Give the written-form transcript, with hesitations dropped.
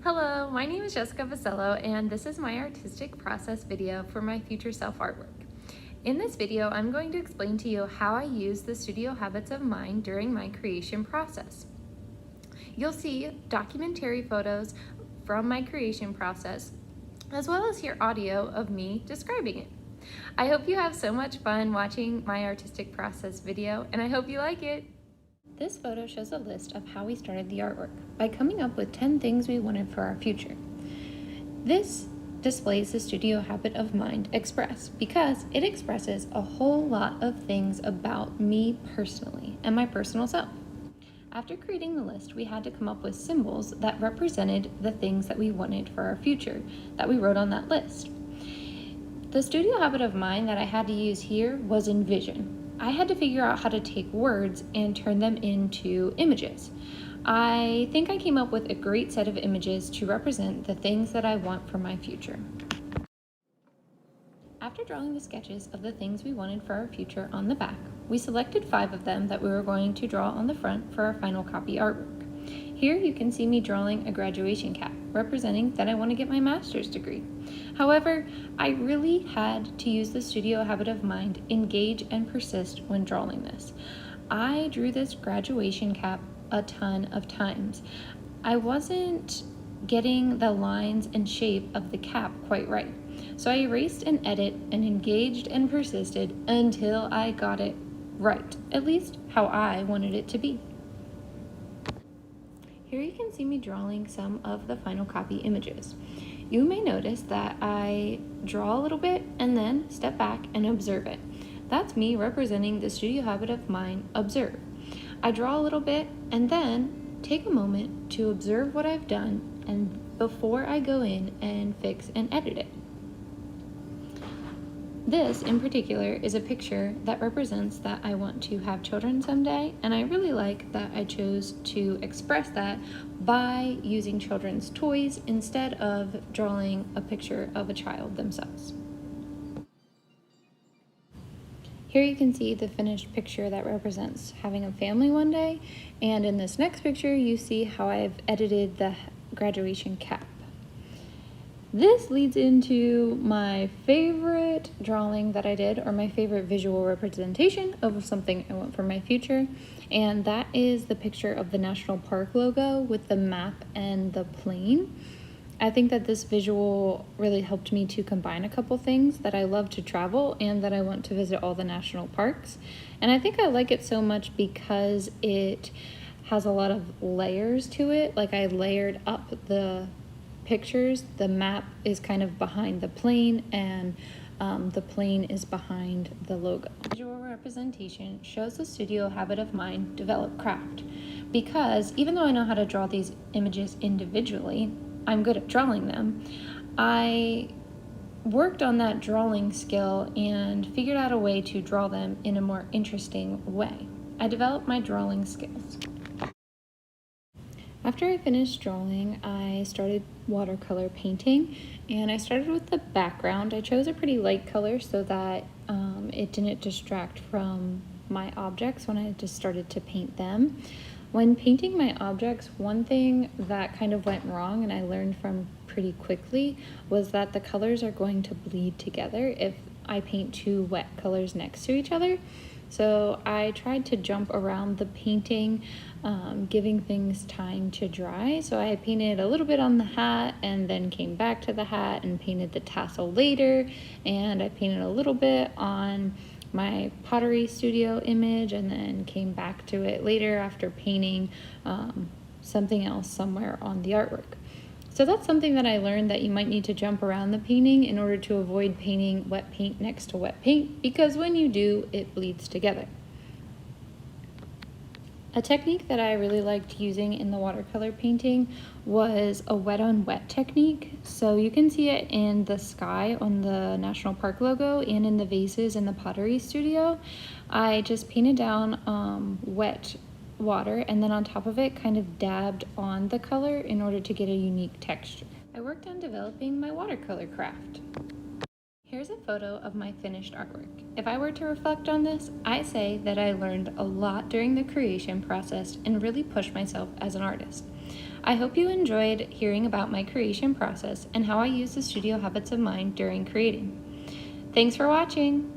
Hello, my name is Jessica Vasello, and this is my artistic process video for my future self artwork. In this video, I'm going to explain to you how I use the studio habits of mind during my creation process. You'll see documentary photos from my creation process, as well as hear audio of me describing it. I hope you have so much fun watching my artistic process video, and I hope you like it. This photo shows a list of how we started the artwork by coming up with 10 things we wanted for our future. This displays the studio habit of mind express because it expresses a whole lot of things about me personally and my personal self. After creating the list, we had to come up with symbols that represented the things that we wanted for our future that we wrote on that list. The studio habit of mind that I had to use here was envision. I had to figure out how to take words and turn them into images. I think I came up with a great set of images to represent the things that I want for my future. After drawing the sketches of the things we wanted for our future on the back, we selected 5 of them that we were going to draw on the front for our final copy artwork. Here you can see me drawing a graduation cap, representing that I want to get my master's degree. However, I really had to use the studio habit of mind, engage and persist when drawing this. I drew this graduation cap a ton of times. I wasn't getting the lines and shape of the cap quite right. So I erased and edited and engaged and persisted until I got it right, at least how I wanted it to be. Here you can see me drawing some of the final copy images. You may notice that I draw a little bit and then step back and observe it. That's me representing the studio habit of mind, observe. I draw a little bit and then take a moment to observe what I've done and before I go in and fix and edit it. This, in particular, is a picture that represents that I want to have children someday, and I really like that I chose to express that by using children's toys instead of drawing a picture of a child themselves. Here you can see the finished picture that represents having a family one day, and in this next picture you see how I've edited the graduation cap. This leads into my favorite drawing that I did, or my favorite visual representation of something I want for my future, and that is the picture of the National Park logo with the map and the plane. I think that this visual really helped me to combine a couple things, that I love to travel and that I want to visit all the national parks. And I think I like it so much because it has a lot of layers to it. Like, I layered up the pictures. The map is kind of behind the plane, and the plane is behind the logo. Visual representation shows the studio habit of mind, develop craft, because even though I know how to draw these images individually, I'm good at drawing them. I worked on that drawing skill and figured out a way to draw them in a more interesting way. I developed my drawing skills. After I finished drawing, I started watercolor painting, and I started with the background. I chose a pretty light color so that it didn't distract from my objects when I just started to paint them. When painting my objects, one thing that kind of went wrong and I learned from pretty quickly was that the colors are going to bleed together if I paint 2 wet colors next to each other. So I tried to jump around the painting, giving things time to dry. So I painted a little bit on the hat and then came back to the hat and painted the tassel later. And I painted a little bit on my pottery studio image and then came back to it later after painting something else somewhere on the artwork. So that's something that I learned, that you might need to jump around the painting in order to avoid painting wet paint next to wet paint, because when you do, it bleeds together. A technique that I really liked using in the watercolor painting was a wet on wet technique. So you can see it in the sky on the National Park logo and in the vases in the pottery studio. I just painted down wet water and then on top of it kind of dabbed on the color in order to get a unique texture. I worked on developing my watercolor craft. Here's a photo of my finished artwork. If I were to reflect on this, I say that I learned a lot during the creation process and really pushed myself as an artist. I hope you enjoyed hearing about my creation process and how I use the studio habits of mind during creating. Thanks for watching!